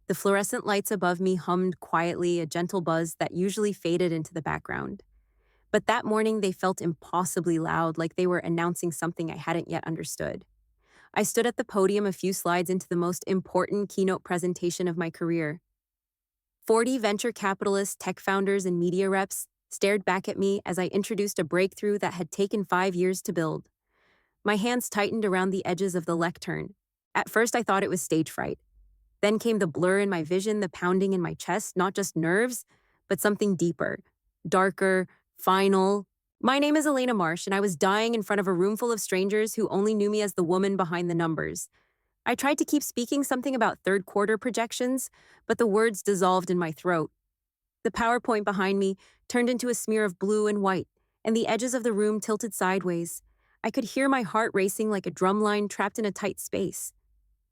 The fluorescent lights above me hummed quietly, a gentle buzz that usually faded into the background. But that morning, they felt impossibly loud, like they were announcing something I hadn't yet understood. I stood at the podium a few slides into the most important keynote presentation of my career. 40 venture capitalists, tech founders, and media reps stared back at me as I introduced a breakthrough that had taken 5 years to build. My hands tightened around the edges of the lectern. At first, I thought it was stage fright. Then came the blur in my vision, the pounding in my chest, not just nerves, but something deeper, darker, final. My name is Elena Marsh, and I was dying in front of a room full of strangers who only knew me as the woman behind the numbers. I tried to keep speaking something about third quarter projections, but the words dissolved in my throat. The PowerPoint behind me turned into a smear of blue and white, and the edges of the room tilted sideways. I could hear my heart racing like a drumline trapped in a tight space.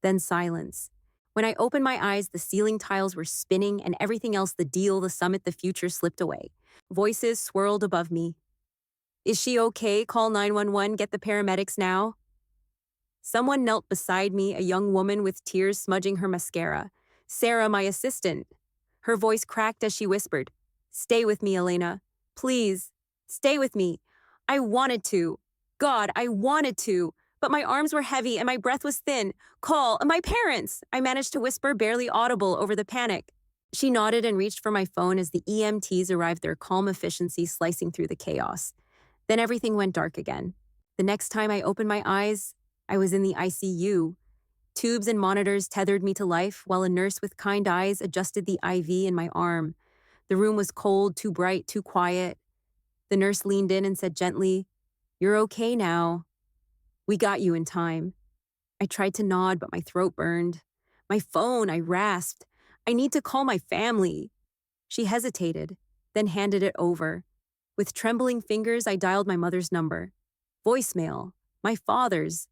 Then silence. When I opened my eyes, the ceiling tiles were spinning and everything else, the deal, the summit, the future, slipped away. Voices swirled above me. Is she okay? Call 911, get the paramedics now. Someone knelt beside me, a young woman with tears smudging her mascara. Sarah, my assistant. Her voice cracked as she whispered, "Stay with me, Elena. Please, stay with me. I wanted to. God, I wanted to. But my arms were heavy and my breath was thin. Call, my parents!" I managed to whisper, barely audible over the panic. She nodded and reached for my phone as the EMTs arrived, their calm efficiency slicing through the chaos. Then everything went dark again. The next time I opened my eyes, I was in the ICU. Tubes and monitors tethered me to life while a nurse with kind eyes adjusted the IV in my arm. The room was cold, too bright, too quiet. The nurse leaned in and said gently, "You're okay now. We got you in time." I tried to nod, but my throat burned. "My phone," I rasped. "I need to call my family." She hesitated, then handed it over. With trembling fingers, I dialed my mother's number. Voicemail. My father's.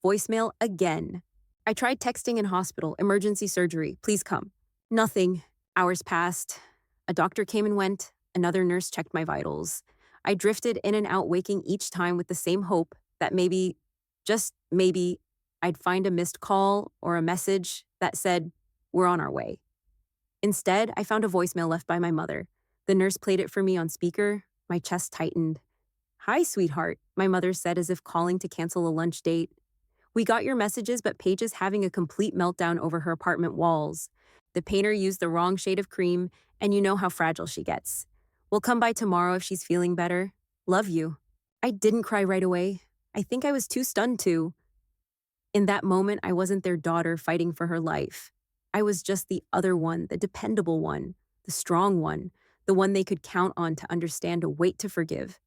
Voicemail again. I tried texting in hospital, emergency surgery, please come. Nothing. Hours passed. A doctor came and went. Another nurse checked my vitals. I drifted in and out, waking each time with the same hope that maybe, just maybe, I'd find a missed call or a message that said, "We're on our way." Instead, I found a voicemail left by my mother. The nurse played it for me on speaker. My chest tightened. "Hi, sweetheart," my mother said as if calling to cancel a lunch date. "We got your messages, but Paige is having a complete meltdown over her apartment walls. The painter used the wrong shade of cream, and you know how fragile she gets. We'll come by tomorrow if she's feeling better. Love you." I didn't cry right away. I think I was too stunned to. In that moment, I wasn't their daughter fighting for her life. I was just the other one, the dependable one, the strong one, the one they could count on to understand, a weight to forgive.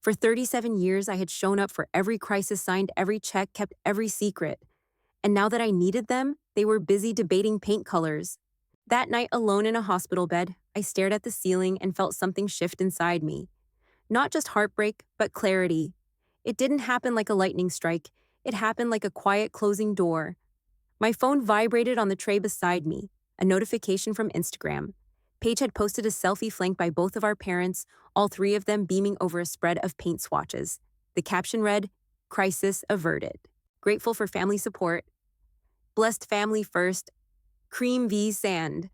For 37 years, I had shown up for every crisis, signed every check, kept every secret. And now that I needed them, they were busy debating paint colors. That night, alone in a hospital bed, I stared at the ceiling and felt something shift inside me. Not just heartbreak, but clarity. It didn't happen like a lightning strike. It happened like a quiet closing door. My phone vibrated on the tray beside me, a notification from Instagram. Paige had posted a selfie flanked by both of our parents, all three of them beaming over a spread of paint swatches. The caption read, "Crisis averted. Grateful for family support. Blessed family first. Cream v. sand."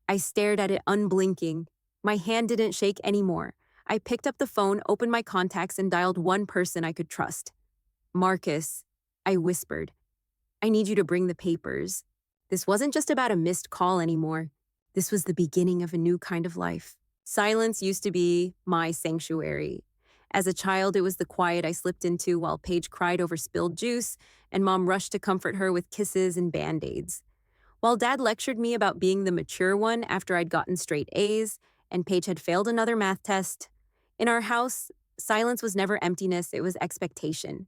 I stared at it unblinking. My hand didn't shake anymore. I picked up the phone, opened my contacts, and dialed one person I could trust. "Marcus," I whispered. "I need you to bring the papers." This wasn't just about a missed call anymore. This was the beginning of a new kind of life. Silence used to be my sanctuary. As a child, it was the quiet I slipped into while Paige cried over spilled juice and Mom rushed to comfort her with kisses and Band-Aids. While Dad lectured me about being the mature one after I'd gotten straight A's and Paige had failed another math test, in our house, silence was never emptiness, it was expectation.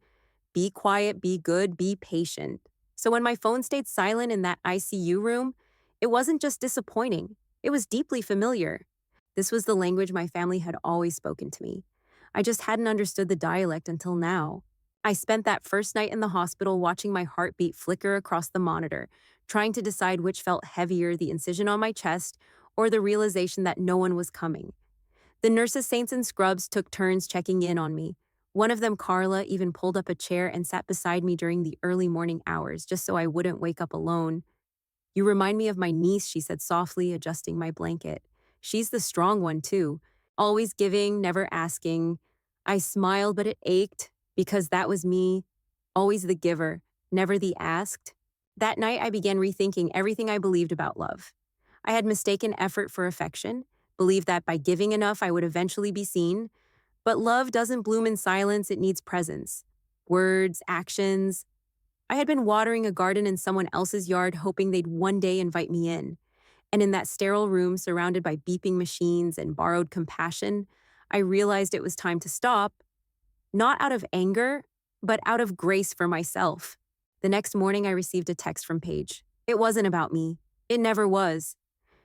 Be quiet, be good, be patient. So when my phone stayed silent in that ICU room, it wasn't just disappointing, it was deeply familiar. This was the language my family had always spoken to me. I just hadn't understood the dialect until now. I spent that first night in the hospital watching my heartbeat flicker across the monitor, trying to decide which felt heavier, the incision on my chest or the realization that no one was coming. The nurses, saints, and scrubs took turns checking in on me. One of them, Carla, even pulled up a chair and sat beside me during the early morning hours just so I wouldn't wake up alone. You remind me of my niece, she said softly, adjusting my blanket. She's the strong one, too. Always giving, never asking. I smiled, but it ached because that was me. Always the giver, never the asked. That night, I began rethinking everything I believed about love. I had mistaken effort for affection, believed that by giving enough, I would eventually be seen. But love doesn't bloom in silence, it needs presence. Words, actions. I had been watering a garden in someone else's yard, hoping they'd one day invite me in. And in that sterile room, surrounded by beeping machines and borrowed compassion, I realized it was time to stop, not out of anger, but out of grace for myself. The next morning, I received a text from Paige. It wasn't about me. It never was.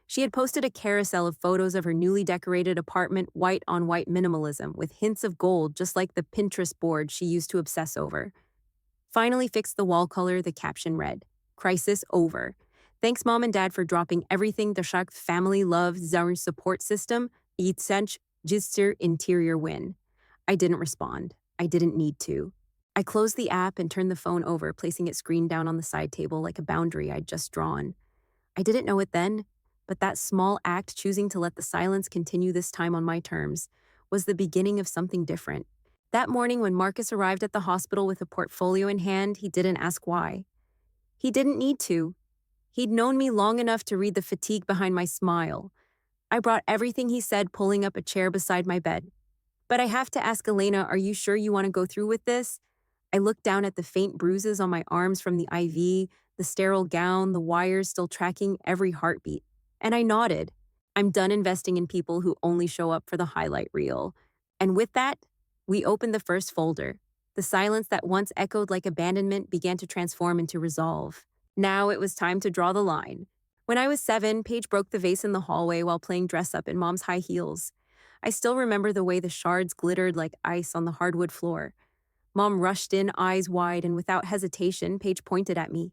She had posted a carousel of photos of her newly decorated apartment, white on white minimalism, with hints of gold, just like the Pinterest board she used to obsess over. Finally fixed the wall color, the caption read, "Crisis over. Thanks mom and dad for dropping everything the Shark family loves our support system. Itzanch Gister interior win." I didn't respond. I didn't need to. I closed the app and turned the phone over, placing its screen down on the side table like a boundary I'd just drawn. I didn't know it then, but that small act, choosing to let the silence continue this time on my terms, was the beginning of something different. That morning when Marcus arrived at the hospital with a portfolio in hand, he didn't ask why. He didn't need to. He'd known me long enough to read the fatigue behind my smile. I brought everything he said, pulling up a chair beside my bed. "But I have to ask Elena, are you sure you want to go through with this?" I looked down at the faint bruises on my arms from the IV, the sterile gown, the wires still tracking every heartbeat. And I nodded. I'm done investing in people who only show up for the highlight reel. And with that, we opened the first folder. The silence that once echoed like abandonment began to transform into resolve. Now it was time to draw the line. When I was 7, Paige broke the vase in the hallway while playing dress-up in Mom's high heels. I still remember the way the shards glittered like ice on the hardwood floor. Mom rushed in, eyes wide, and without hesitation, Paige pointed at me.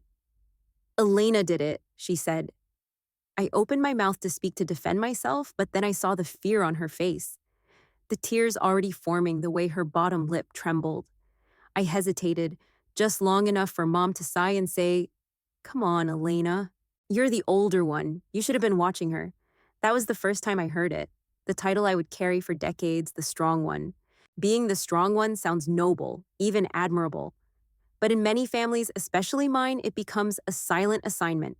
"Elena did it," she said. I opened my mouth to speak to defend myself, but then I saw the fear on her face. The tears already forming the way her bottom lip trembled. I hesitated, just long enough for Mom to sigh and say, "Come on, Elena. You're the older one. You should have been watching her." That was the first time I heard it. The title I would carry for decades, the strong one. Being the strong one sounds noble, even admirable. But in many families, especially mine, it becomes a silent assignment.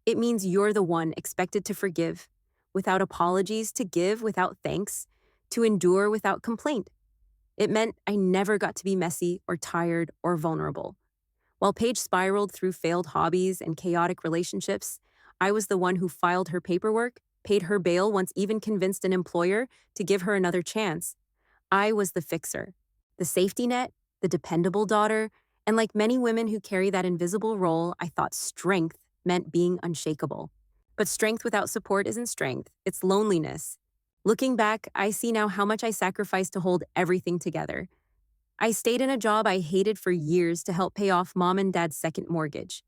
It means you're the one expected to forgive, without apologies, to give without thanks, to endure without complaint. It meant I never got to be messy or tired or vulnerable. While Paige spiraled through failed hobbies and chaotic relationships, I was the one who filed her paperwork, paid her bail, once even convinced an employer to give her another chance. I was the fixer, the safety net, the dependable daughter, and like many women who carry that invisible role, I thought strength meant being unshakable. But strength without support isn't strength, it's loneliness. Looking back, I see now how much I sacrificed to hold everything together. I stayed in a job I hated for years to help pay off Mom and Dad's second mortgage.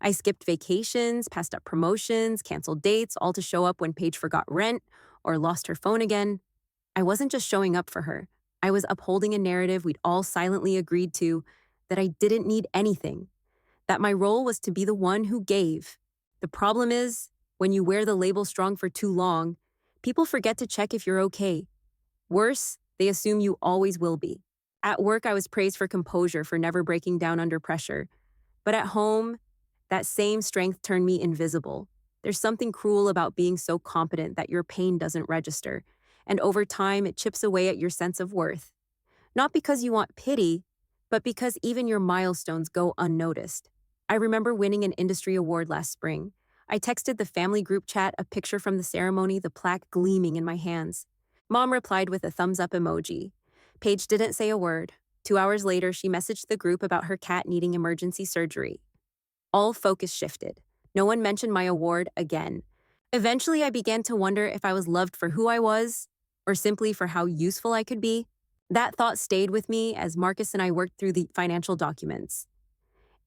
I skipped vacations, passed up promotions, canceled dates, all to show up when Paige forgot rent or lost her phone again. I wasn't just showing up for her. I was upholding a narrative we'd all silently agreed to, that I didn't need anything, that my role was to be the one who gave. The problem is, when you wear the label strong for too long, people forget to check if you're okay. Worse, they assume you always will be. At work, I was praised for composure, for never breaking down under pressure. But at home, that same strength turned me invisible. There's something cruel about being so competent that your pain doesn't register, and over time, it chips away at your sense of worth. Not because you want pity, but because even your milestones go unnoticed. I remember winning an industry award last spring. I texted the family group chat a picture from the ceremony, the plaque gleaming in my hands. Mom replied with a thumbs-up emoji. Paige didn't say a word. 2 hours later, she messaged the group about her cat needing emergency surgery. All focus shifted. No one mentioned my award again. Eventually, I began to wonder if I was loved for who I was, or simply for how useful I could be. That thought stayed with me as Marcus and I worked through the financial documents.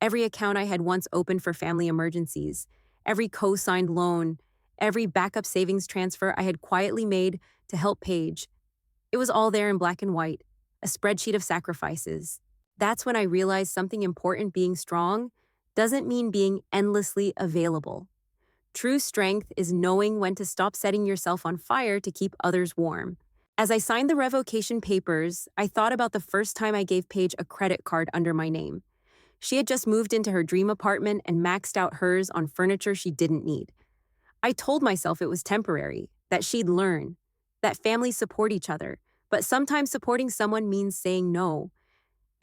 Every account I had once opened for family emergencies, every co-signed loan, every backup savings transfer I had quietly made to help Paige. It was all there in black and white, a spreadsheet of sacrifices. That's when I realized something important: being strong doesn't mean being endlessly available. True strength is knowing when to stop setting yourself on fire to keep others warm. As I signed the revocation papers, I thought about the first time I gave Paige a credit card under my name. She had just moved into her dream apartment and maxed out hers on furniture she didn't need. I told myself it was temporary, that she'd learn, that families support each other, but sometimes supporting someone means saying no,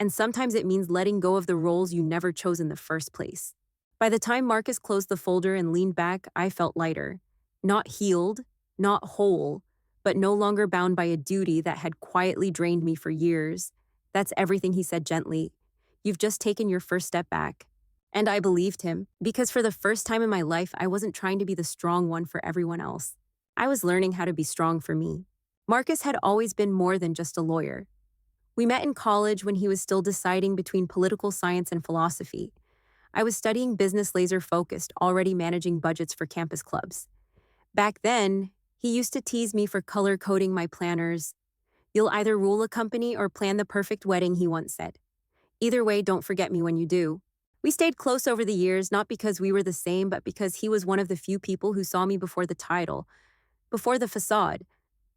and sometimes it means letting go of the roles you never chose in the first place. By the time Marcus closed the folder and leaned back, I felt lighter. Not healed, not whole, but no longer bound by a duty that had quietly drained me for years. That's everything he said gently. You've just taken your first step back. And I believed him, because for the first time in my life, I wasn't trying to be the strong one for everyone else. I was learning how to be strong for me. Marcus had always been more than just a lawyer. We met in college when he was still deciding between political science and philosophy. I was studying business laser-focused, already managing budgets for campus clubs. Back then, he used to tease me for color-coding my planners. You'll either rule a company or plan the perfect wedding, he once said. Either way, don't forget me when you do. We stayed close over the years, not because we were the same, but because he was one of the few people who saw me before the title, before the facade.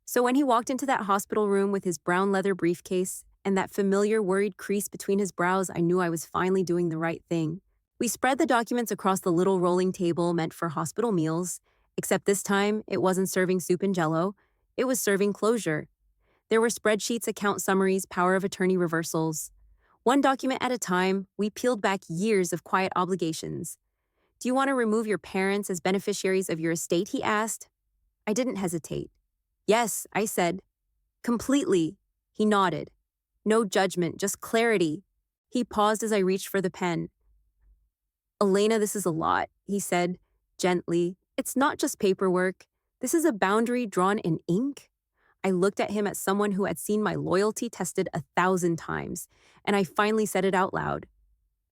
So when he walked into that hospital room with his brown leather briefcase and that familiar worried crease between his brows, I knew I was finally doing the right thing. We spread the documents across the little rolling table meant for hospital meals, except this time it wasn't serving soup and jello, it was serving closure. There were spreadsheets, account summaries, power of attorney reversals. One document at a time, we peeled back years of quiet obligations. Do you want to remove your parents as beneficiaries of your estate, he asked. I didn't hesitate. Yes, I said. Completely. He nodded. No judgment, just clarity. He paused as I reached for the pen. Elena, this is a lot, he said, gently. It's not just paperwork. This is a boundary drawn in ink. I looked at him as someone who had seen my loyalty tested 1,000 times, and I finally said it out loud.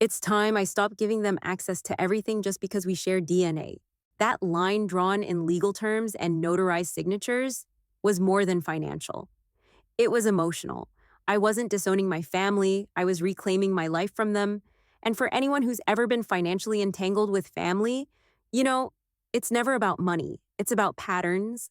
It's time I stopped giving them access to everything just because we share DNA. That line drawn in legal terms and notarized signatures was more than financial. It was emotional. I wasn't disowning my family, I was reclaiming my life from them. And for anyone who's ever been financially entangled with family, it's never about money. It's about patterns,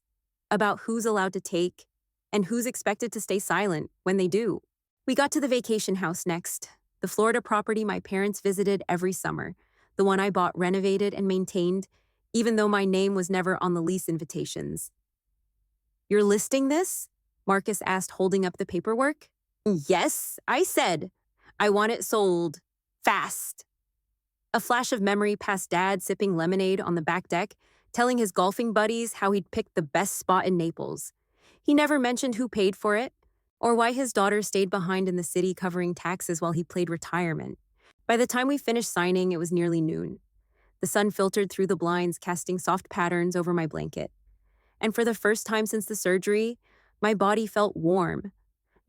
about who's allowed to take, and who's expected to stay silent when they do. We got to the vacation house next, the Florida property my parents visited every summer, the one I bought renovated and maintained, even though my name was never on the lease invitations. You're listing this? Marcus asked, holding up the paperwork. Yes, I said. I want it sold. Fast. A flash of memory passed Dad sipping lemonade on the back deck, telling his golfing buddies how he'd picked the best spot in Naples. He never mentioned who paid for it, or why his daughter stayed behind in the city covering taxes while he played retirement. By the time we finished signing, it was nearly noon. The sun filtered through the blinds, casting soft patterns over my blanket. And for the first time since the surgery, my body felt warm.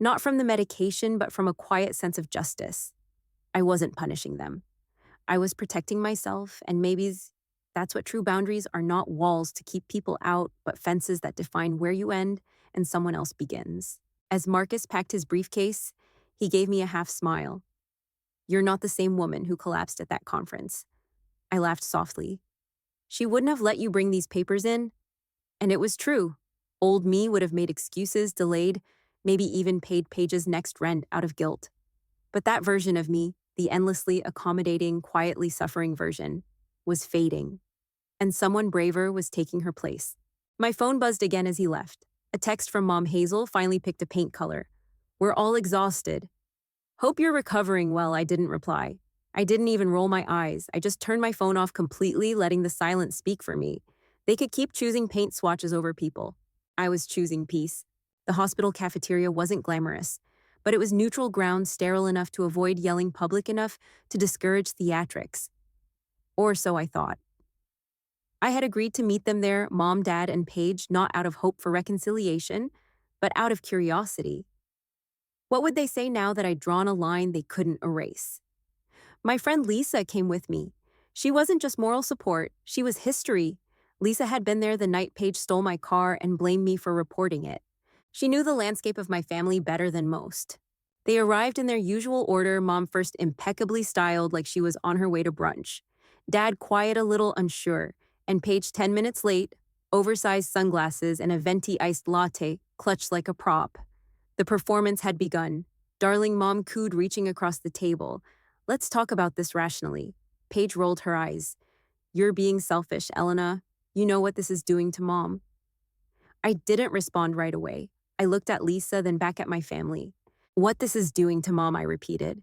Not from the medication, but from a quiet sense of justice. I wasn't punishing them. I was protecting myself, and maybe that's what true boundaries are, not walls to keep people out, but fences that define where you end and someone else begins. As Marcus packed his briefcase, he gave me a half smile. You're not the same woman who collapsed at that conference. I laughed softly. She wouldn't have let you bring these papers in. And it was true. Old me would have made excuses, delayed, maybe even paid Paige's next rent out of guilt. But that version of me, the endlessly accommodating, quietly suffering version, was fading. And someone braver was taking her place. My phone buzzed again as he left. A text from Mom Hazel finally picked a paint color. We're all exhausted. Hope you're recovering well, I didn't reply. I didn't even roll my eyes. I just turned my phone off completely, letting the silence speak for me. They could keep choosing paint swatches over people. I was choosing peace. The hospital cafeteria wasn't glamorous, but it was neutral ground, sterile enough to avoid yelling, public enough to discourage theatrics. Or so I thought. I had agreed to meet them there, Mom, Dad, and Paige, not out of hope for reconciliation, but out of curiosity. What would they say now that I'd drawn a line they couldn't erase? My friend Lisa came with me. She wasn't just moral support, she was history. Lisa had been there the night Paige stole my car and blamed me for reporting it. She knew the landscape of my family better than most. They arrived in their usual order, Mom first impeccably styled like she was on her way to brunch. Dad quiet, a little unsure, And Paige 10 minutes late, oversized sunglasses and a venti iced latte clutched like a prop. The performance had begun. Darling mom cooed, reaching across the table. Let's talk about this rationally. Paige rolled her eyes. You're being selfish, Elena. You know what this is doing to mom. I didn't respond right away. I looked at Lisa, then back at my family. What this is doing to mom, I repeated.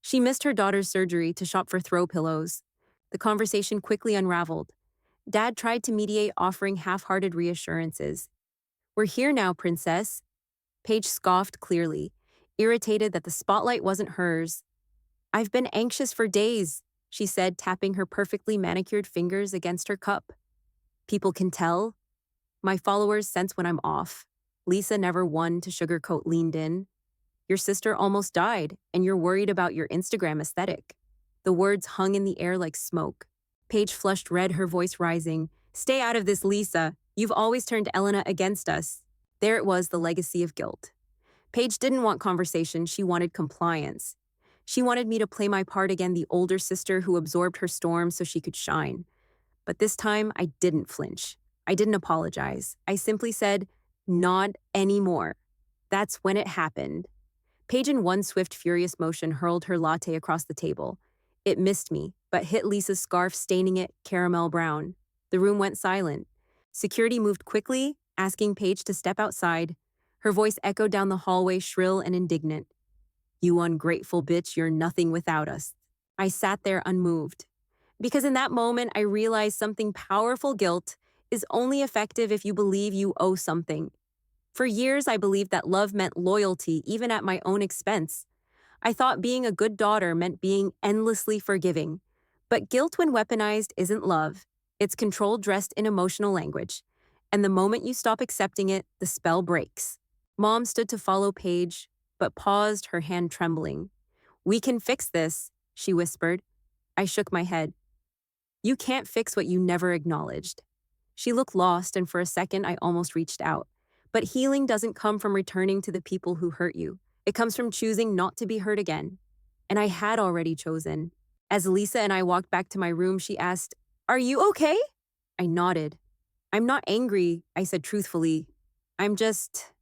She missed her daughter's surgery to shop for throw pillows. The conversation quickly unraveled. Dad tried to mediate, offering half-hearted reassurances. We're here now, princess. Paige scoffed clearly, irritated that the spotlight wasn't hers. I've been anxious for days, she said, tapping her perfectly manicured fingers against her cup. People can tell. My followers sense when I'm off. Lisa, never one to sugarcoat, leaned in. Your sister almost died, and you're worried about your Instagram aesthetic. The words hung in the air like smoke. Paige flushed red, her voice rising. Stay out of this, Lisa. You've always turned Elena against us. There it was, the legacy of guilt. Paige didn't want conversation, she wanted compliance. She wanted me to play my part again, the older sister who absorbed her storm so she could shine. But this time, I didn't flinch. I didn't apologize. I simply said, not anymore. That's when it happened. Paige, in one swift, furious motion, hurled her latte across the table. It missed me, but hit Lisa's scarf, staining it caramel brown. The room went silent. Security moved quickly, asking Paige to step outside. Her voice echoed down the hallway, shrill and indignant. You ungrateful bitch, you're nothing without us. I sat there unmoved. Because in that moment, I realized something powerful: guilt is only effective if you believe you owe something. For years, I believed that love meant loyalty, even at my own expense. I thought being a good daughter meant being endlessly forgiving. But guilt, when weaponized, isn't love. It's control dressed in emotional language. And the moment you stop accepting it, the spell breaks. Mom stood to follow Paige, but paused, her hand trembling. We can fix this, she whispered. I shook my head. You can't fix what you never acknowledged. She looked lost, and for a second, I almost reached out. But healing doesn't come from returning to the people who hurt you. It comes from choosing not to be hurt again. And I had already chosen. As Lisa and I walked back to my room, she asked, Are you okay? I nodded. I'm not angry, I said truthfully. I'm just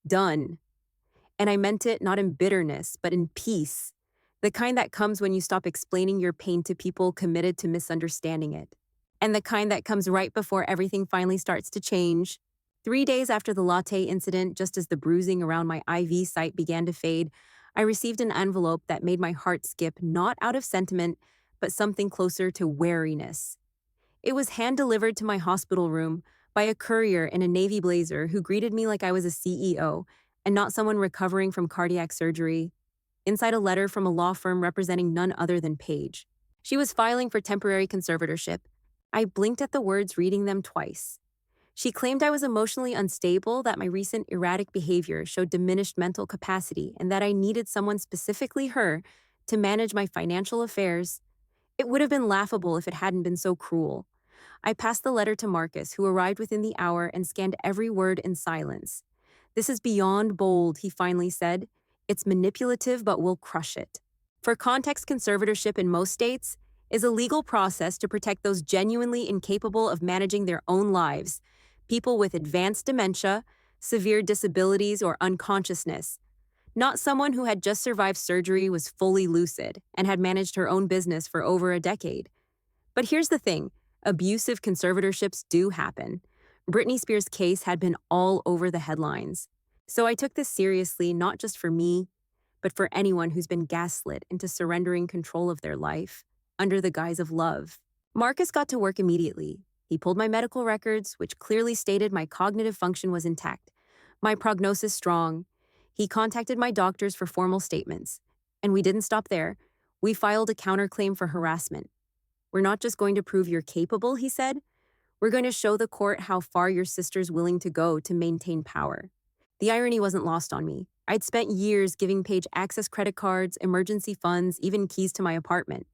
done. And I meant it not in bitterness, but in peace. The kind that comes when you stop explaining your pain to people committed to misunderstanding it. And the kind that comes right before everything finally starts to change. 3 days after the latte incident, just as the bruising around my IV site began to fade, I received an envelope that made my heart skip, not out of sentiment, but something closer to wariness. It was hand-delivered to my hospital room by a courier in a navy blazer who greeted me like I was a CEO and not someone recovering from cardiac surgery. Inside, a letter from a law firm representing none other than Paige. She was filing for temporary conservatorship. I blinked at the words, reading them twice. She claimed I was emotionally unstable, that my recent erratic behavior showed diminished mental capacity, and that I needed someone, specifically her, to manage my financial affairs. It would have been laughable if it hadn't been so cruel. I passed the letter to Marcus, who arrived within the hour and scanned every word in silence. This is beyond bold, he finally said. It's manipulative, but we'll crush it. For context, conservatorship in most states is a legal process to protect those genuinely incapable of managing their own lives. People with advanced dementia, severe disabilities, or unconsciousness. Not someone who had just survived surgery, was fully lucid, and had managed her own business for over a decade. But here's the thing, abusive conservatorships do happen. Britney Spears' case had been all over the headlines. So I took this seriously, not just for me, but for anyone who's been gaslit into surrendering control of their life under the guise of love. Marcus got to work immediately. He pulled my medical records, which clearly stated my cognitive function was intact, my prognosis strong. He contacted my doctors for formal statements. And we didn't stop there. We filed a counterclaim for harassment. We're not just going to prove you're capable, he said. We're going to show the court how far your sister's willing to go to maintain power. The irony wasn't lost on me. I'd spent years giving Paige access credit cards, emergency funds, even keys to my apartment.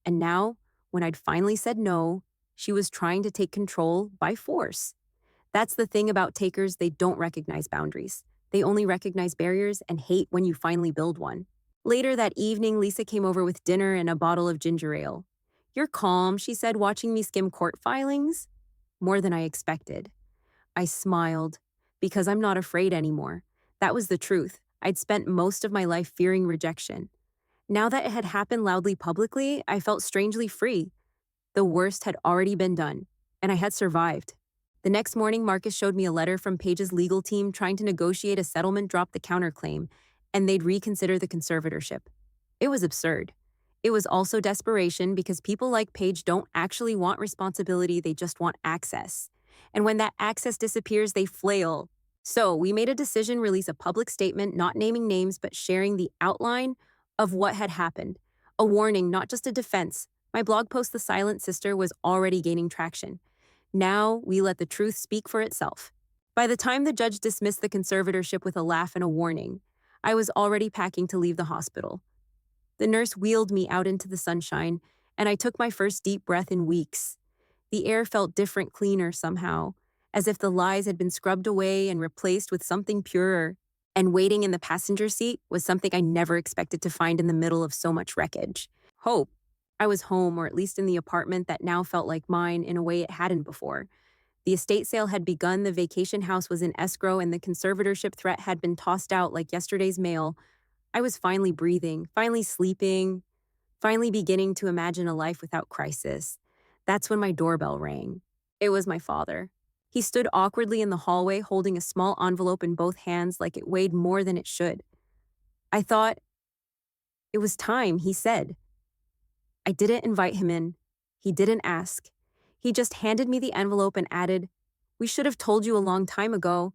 And now, when I'd finally said no, she was trying to take control by force. That's the thing about takers, they don't recognize boundaries. They only recognize barriers and hate when you finally build one. Later that evening, Lisa came over with dinner and a bottle of ginger ale. "You're calm," she said, watching me skim court filings. More than I expected. I smiled, because I'm not afraid anymore. That was the truth. I'd spent most of my life fearing rejection. Now that it had happened loudly publicly, I felt strangely free. The worst had already been done, and I had survived. The next morning, Marcus showed me a letter from Paige's legal team trying to negotiate a settlement, drop the counterclaim, and they'd reconsider the conservatorship. It was absurd. It was also desperation because people like Paige don't actually want responsibility, they just want access. And when that access disappears, they flail. So we made a decision, release a public statement, not naming names, but sharing the outline of what had happened. A warning, not just a defense. My blog post, The Silent Sister, was already gaining traction. Now we let the truth speak for itself. By the time the judge dismissed the conservatorship with a laugh and a warning, I was already packing to leave the hospital. The nurse wheeled me out into the sunshine, and I took my first deep breath in weeks. The air felt different, cleaner somehow, as if the lies had been scrubbed away and replaced with something purer. And waiting in the passenger seat was something I never expected to find in the middle of so much wreckage. Hope. I was home, or at least in the apartment that now felt like mine in a way it hadn't before. The estate sale had begun, the vacation house was in escrow, and the conservatorship threat had been tossed out like yesterday's mail. I was finally breathing, finally sleeping, finally beginning to imagine a life without crisis. That's when my doorbell rang. It was my father. He stood awkwardly in the hallway, holding a small envelope in both hands like it weighed more than it should. I thought, "It was time," he said. I didn't invite him in. He didn't ask. He just handed me the envelope and added, "We should have told you a long time ago."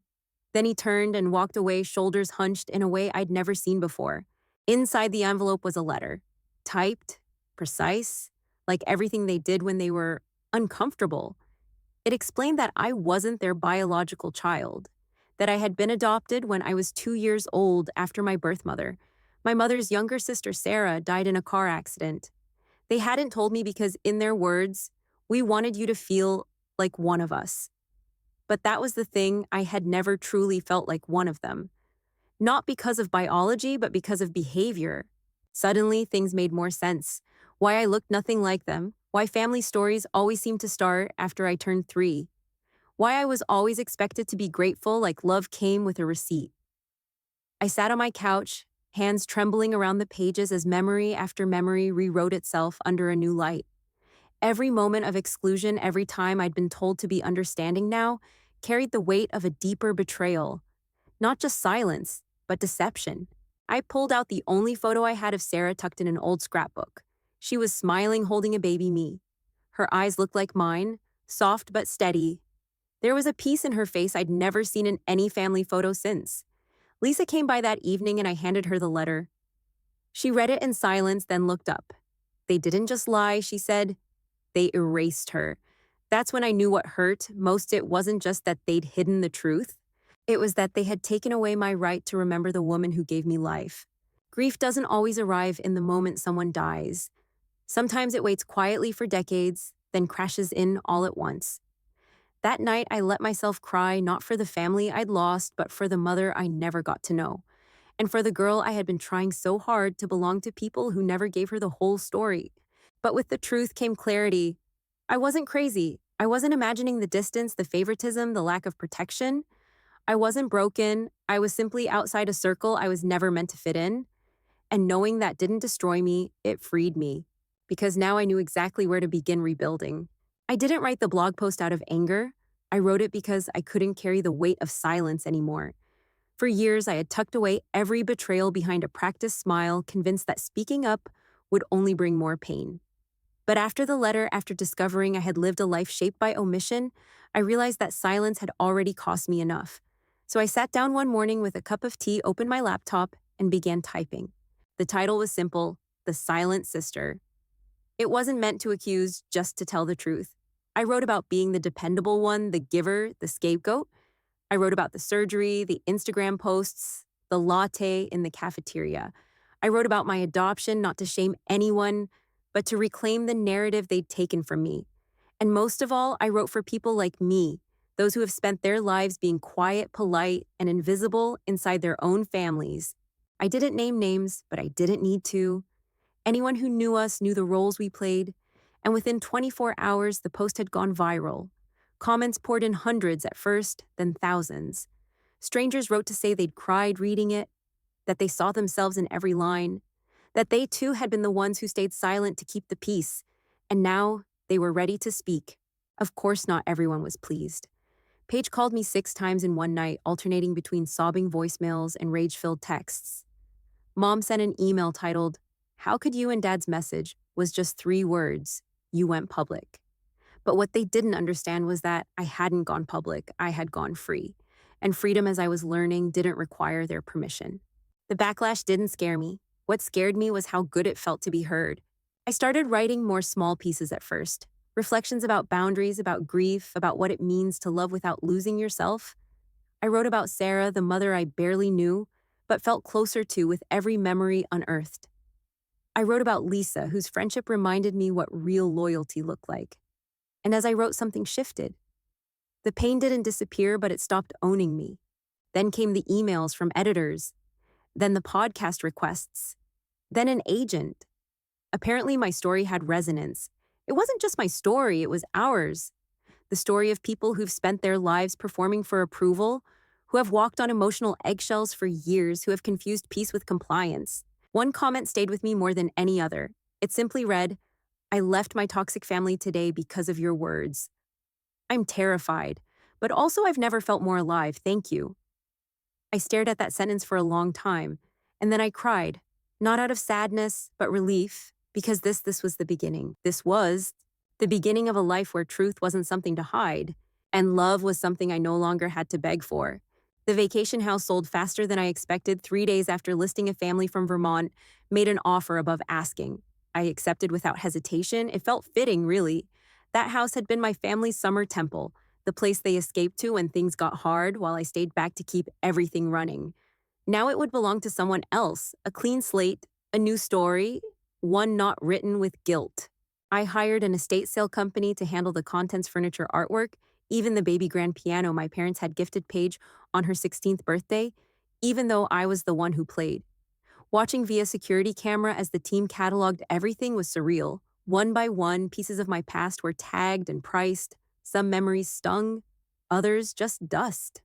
Then he turned and walked away, shoulders hunched in a way I'd never seen before. Inside the envelope was a letter. Typed, precise, like everything they did when they were uncomfortable. It explained that I wasn't their biological child, that I had been adopted when I was 2 years old after my birth mother. My mother's younger sister, Sarah, died in a car accident. They hadn't told me because, in their words, "We wanted you to feel like one of us." But that was the thing, I had never truly felt like one of them. Not because of biology, but because of behavior. Suddenly, things made more sense. Why I looked nothing like them, why family stories always seemed to start after I turned 3. Why I was always expected to be grateful like love came with a receipt. I sat on my couch, hands trembling around the pages as memory after memory rewrote itself under a new light. Every moment of exclusion, every time I'd been told to be understanding now, carried the weight of a deeper betrayal. Not just silence, but deception. I pulled out the only photo I had of Sarah tucked in an old scrapbook. She was smiling, holding a baby me. Her eyes looked like mine, soft but steady. There was a peace in her face I'd never seen in any family photo since. Lisa came by that evening and I handed her the letter. She read it in silence, then looked up. "They didn't just lie," she said. "They erased her." That's when I knew what hurt most. It wasn't just that they'd hidden the truth. It was that they had taken away my right to remember the woman who gave me life. Grief doesn't always arrive in the moment someone dies. Sometimes it waits quietly for decades, then crashes in all at once. That night, I let myself cry, not for the family I'd lost, but for the mother I never got to know. And for the girl I had been trying so hard to belong to people who never gave her the whole story. But with the truth came clarity. I wasn't crazy. I wasn't imagining the distance, the favoritism, the lack of protection. I wasn't broken. I was simply outside a circle I was never meant to fit in. And knowing that didn't destroy me, it freed me. Because now I knew exactly where to begin rebuilding. I didn't write the blog post out of anger. I wrote it because I couldn't carry the weight of silence anymore. For years, I had tucked away every betrayal behind a practiced smile, convinced that speaking up would only bring more pain. But after the letter, after discovering I had lived a life shaped by omission, I realized that silence had already cost me enough. So I sat down one morning with a cup of tea, opened my laptop, and began typing. The title was simple, The Silent Sister. It wasn't meant to accuse, just to tell the truth. I wrote about being the dependable one, the giver, the scapegoat. I wrote about the surgery, the Instagram posts, the latte in the cafeteria. I wrote about my adoption, not to shame anyone, but to reclaim the narrative they'd taken from me. And most of all, I wrote for people like me, those who have spent their lives being quiet, polite, and invisible inside their own families. I didn't name names, but I didn't need to. Anyone who knew us knew the roles we played. And within 24 hours, the post had gone viral. Comments poured in hundreds at first, then thousands. Strangers wrote to say they'd cried reading it, that they saw themselves in every line, that they too had been the ones who stayed silent to keep the peace, and now they were ready to speak. Of course, not everyone was pleased. Paige called me 6 times in one night, alternating between sobbing voicemails and rage-filled texts. Mom sent an email titled, "How could you and Dad's message was just 3 words, you went public." But what they didn't understand was that I hadn't gone public, I had gone free. And freedom, as I was learning, didn't require their permission. The backlash didn't scare me. What scared me was how good it felt to be heard. I started writing more small pieces at first. Reflections about boundaries, about grief, about what it means to love without losing yourself. I wrote about Sarah, the mother I barely knew, but felt closer to with every memory unearthed. I wrote about Lisa, whose friendship reminded me what real loyalty looked like. And as I wrote, something shifted. The pain didn't disappear, but it stopped owning me. Then came the emails from editors, then the podcast requests, then an agent. Apparently, my story had resonance. It wasn't just my story, it was ours. The story of people who've spent their lives performing for approval, who have walked on emotional eggshells for years, who have confused peace with compliance. One comment stayed with me more than any other. It simply read, "I left my toxic family today because of your words. I'm terrified, but also I've never felt more alive, thank you." I stared at that sentence for a long time, and then I cried, not out of sadness, but relief, because this was the beginning. This was the beginning of a life where truth wasn't something to hide, and love was something I no longer had to beg for. The vacation house sold faster than I expected. 3 days after listing, a family from Vermont made an offer above asking. I accepted without hesitation. It felt fitting, really. That house had been my family's summer temple, the place they escaped to when things got hard while I stayed back to keep everything running. Now it would belong to someone else, a clean slate, a new story, one not written with guilt. I hired an estate sale company to handle the contents, furniture, artwork, even the baby grand piano my parents had gifted Paige on her 16th birthday, even though I was the one who played. Watching via security camera as the team cataloged everything was surreal. One by one, pieces of my past were tagged and priced. Some memories stung, others just dust.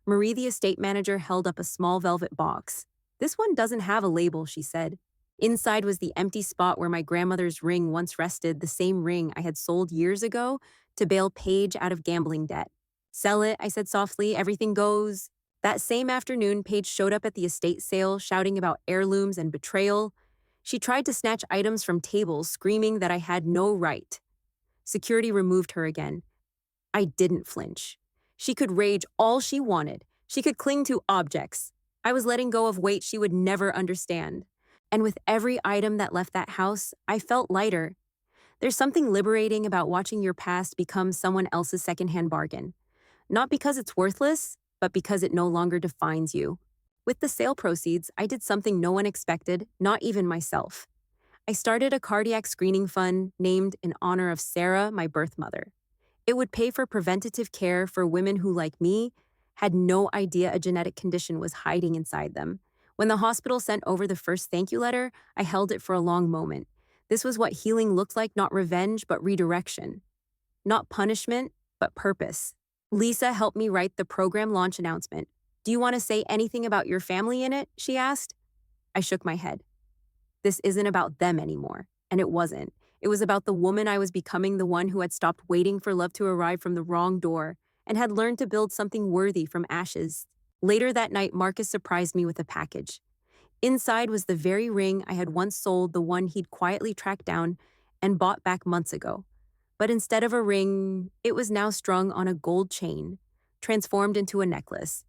Marie, the estate manager, held up a small velvet box. "This one doesn't have a label," she said. Inside was the empty spot where my grandmother's ring once rested, the same ring I had sold years ago to bail Paige out of gambling debt. "Sell it," I said softly, "everything goes." That same afternoon, Paige showed up at the estate sale, shouting about heirlooms and betrayal. She tried to snatch items from tables, screaming that I had no right. Security removed her again. I didn't flinch. She could rage all she wanted. She could cling to objects. I was letting go of weight she would never understand. And with every item that left that house, I felt lighter. There's something liberating about watching your past become someone else's secondhand bargain. Not because it's worthless, but because it no longer defines you. With the sale proceeds, I did something no one expected, not even myself. I started a cardiac screening fund named in honor of Sarah, my birth mother. It would pay for preventative care for women who, like me, had no idea a genetic condition was hiding inside them. When the hospital sent over the first thank you letter, I held it for a long moment. This was what healing looked like, not revenge, but redirection. Not punishment, but purpose. Lisa helped me write the program launch announcement. "Do you want to say anything about your family in it?" she asked. I shook my head. This isn't about them anymore. And it wasn't. It was about the woman I was becoming, the one who had stopped waiting for love to arrive from the wrong door and had learned to build something worthy from ashes. Later that night, Marcus surprised me with a package. Inside was the very ring I had once sold, the one he'd quietly tracked down and bought back months ago. But instead of a ring, it was now strung on a gold chain, transformed into a necklace.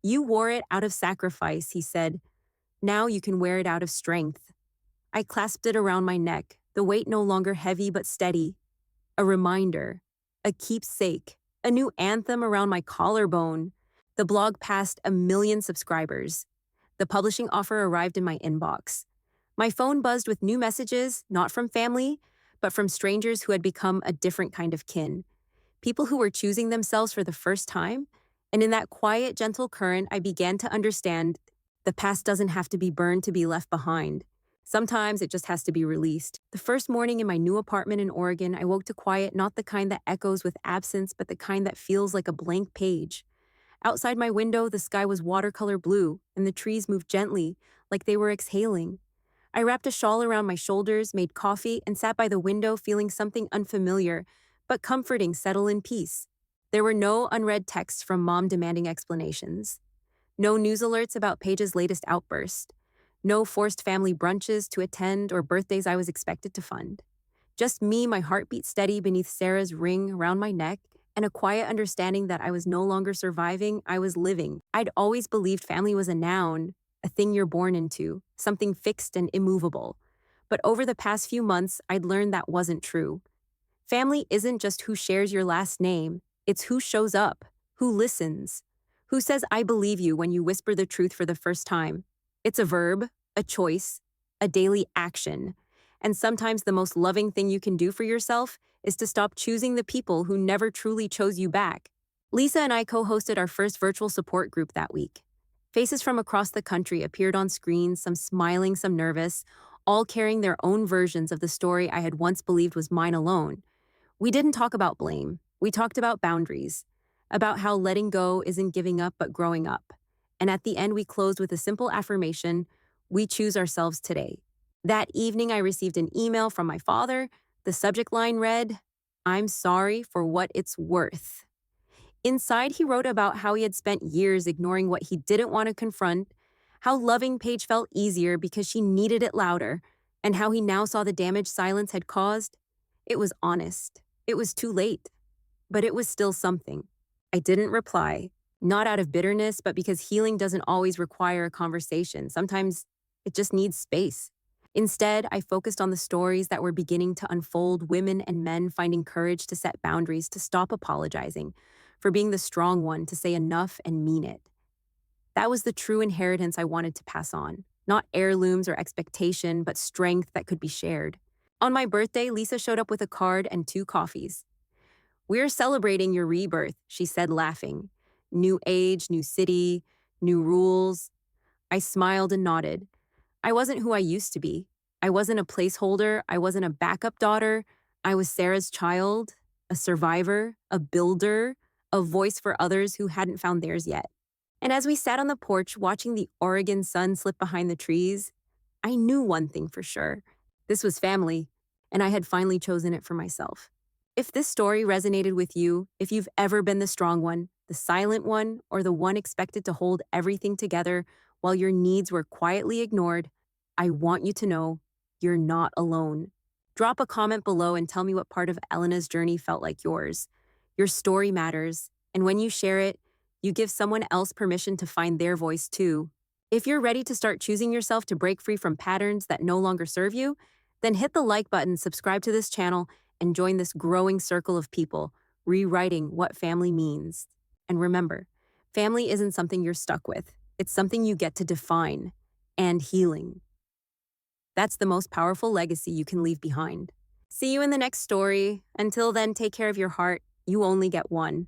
"You wore it out of sacrifice," he said. "Now you can wear it out of strength." I clasped it around my neck, the weight no longer heavy but steady. A reminder, a keepsake, a new anthem around my collarbone. The blog passed 1 million subscribers. The publishing offer arrived in my inbox. My phone buzzed with new messages, not from family, but from strangers who had become a different kind of kin. People who were choosing themselves for the first time. And in that quiet, gentle current, I began to understand the past doesn't have to be burned to be left behind. Sometimes it just has to be released. The first morning in my new apartment in Oregon, I woke to quiet, not the kind that echoes with absence, but the kind that feels like a blank page. Outside my window, the sky was watercolor blue, and the trees moved gently, like they were exhaling. I wrapped a shawl around my shoulders, made coffee, and sat by the window feeling something unfamiliar, but comforting settle in peace. There were no unread texts from mom demanding explanations. No news alerts about Paige's latest outburst. No forced family brunches to attend or birthdays I was expected to fund. Just me, my heartbeat steady beneath Sarah's ring around my neck, and a quiet understanding that I was no longer surviving, I was living. I'd always believed family was a noun, a thing you're born into, something fixed and immovable. But over the past few months, I'd learned that wasn't true. Family isn't just who shares your last name, it's who shows up, who listens, who says, I believe you when you whisper the truth for the first time. It's a verb, a choice, a daily action. And sometimes the most loving thing you can do for yourself is to stop choosing the people who never truly chose you back. Lisa and I co-hosted our first virtual support group that week. Faces from across the country appeared on screen, some smiling, some nervous, all carrying their own versions of the story I had once believed was mine alone. We didn't talk about blame. We talked about boundaries, about how letting go isn't giving up but growing up. And at the end, we closed with a simple affirmation: we choose ourselves today. That evening, I received an email from my father. The subject line read, I'm sorry for what it's worth. Inside, he wrote about how he had spent years ignoring what he didn't want to confront, how loving Paige felt easier because she needed it louder, and how he now saw the damage silence had caused. It was honest. It was too late. But it was still something. I didn't reply, not out of bitterness, but because healing doesn't always require a conversation. Sometimes it just needs space. Instead, I focused on the stories that were beginning to unfold, women and men finding courage to set boundaries, to stop apologizing, for being the strong one, to say enough and mean it. That was the true inheritance I wanted to pass on. Not heirlooms or expectation, but strength that could be shared. On my birthday, Lisa showed up with a card and 2 coffees. We're celebrating your rebirth, she said, laughing. New age, new city, new rules. I smiled and nodded. I wasn't who I used to be. I wasn't a placeholder. I wasn't a backup daughter. I was Sarah's child, a survivor, a builder, a voice for others who hadn't found theirs yet. And as we sat on the porch watching the Oregon sun slip behind the trees, I knew one thing for sure. This was family, and I had finally chosen it for myself. If this story resonated with you, if you've ever been the strong one, the silent one, or the one expected to hold everything together while your needs were quietly ignored, I want you to know you're not alone. Drop a comment below and tell me what part of Elena's journey felt like yours. Your story matters, and when you share it, you give someone else permission to find their voice too. If you're ready to start choosing yourself to break free from patterns that no longer serve you, then hit the like button, subscribe to this channel, and join this growing circle of people rewriting what family means. And remember, family isn't something you're stuck with. It's something you get to define and healing. That's the most powerful legacy you can leave behind. See you in the next story. Until then, take care of your heart. You only get one.